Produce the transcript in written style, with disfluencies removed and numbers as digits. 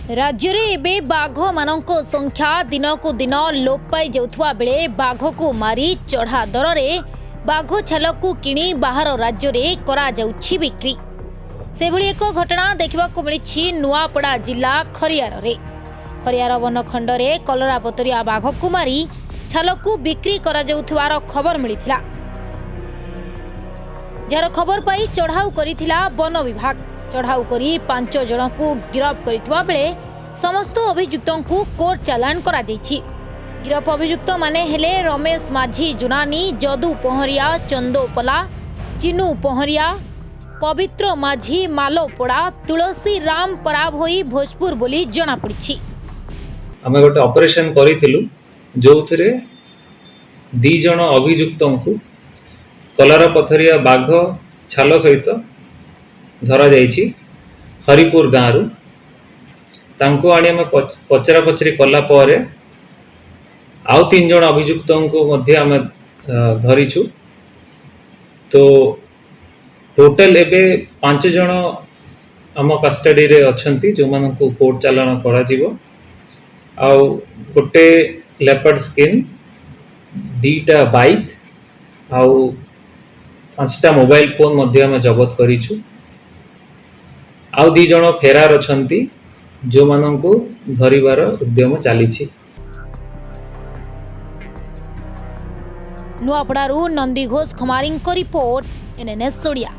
राज्य रे एबे बाघ मानक संख्या दिन को दिन लोप पाई जाउथवा बेले बाघ को मारी चढ़ा दर रे बाघ छाल को किणी बाहर राज्य रे करा जाउछि बिक्री। से भली एक घटना देखा मिली नुआपड़ा जिला खरियार रे। खरियार वनखंड रे कलरा पतरिया बाघ को मारी छाल को बिक्री करा जाउथवार खबर मिलिथिला। जार खबर पाई चढ़ाऊ करिथिला वन विभाग। चढ़ाऊ करी 5 जन को गिरफ करिथवा बेले समस्त अभियुक्तों को कोर्ट चालान करा जायछि। गिरफ अभियुक्त माने हेले रमेश माझी जुनानी, जदू पहरिया, चंदो पला, चिनू पहरिया, पवित्र माझी मालोपड़ा, तुलसी राम पराब होई भोजपुर बोली जना पड़िछि। आमे गोटे ऑपरेशन करिथिलु जोथरे 2 जन अभियुक्तों को कलरा पथरिया बाघ छाल सहित धरा जाइछि। हरिपुर गाँव तांको आनी आमे पचरा पचरी कला परे आउ 3 जन अभियुक्तों को मध्य आमे धरिछु। तो टोटल एबे 5 जन आम कस्टडी रे अछंती जो मान को कोर्ट चालान करा जिवो। आउ गोटे लेपर्ड स्किन, 2टा बाइक आउ 5टा मोबाइल फोन मध्य आमे जबत करिछु। आउ 2 जन फेरार अछंती जो मान को धरिबार उद्यम चलीछि। नुआपड़ारू नंदी घोष खमारिंग को रिपोर्ट, एनएनएस ओडिया।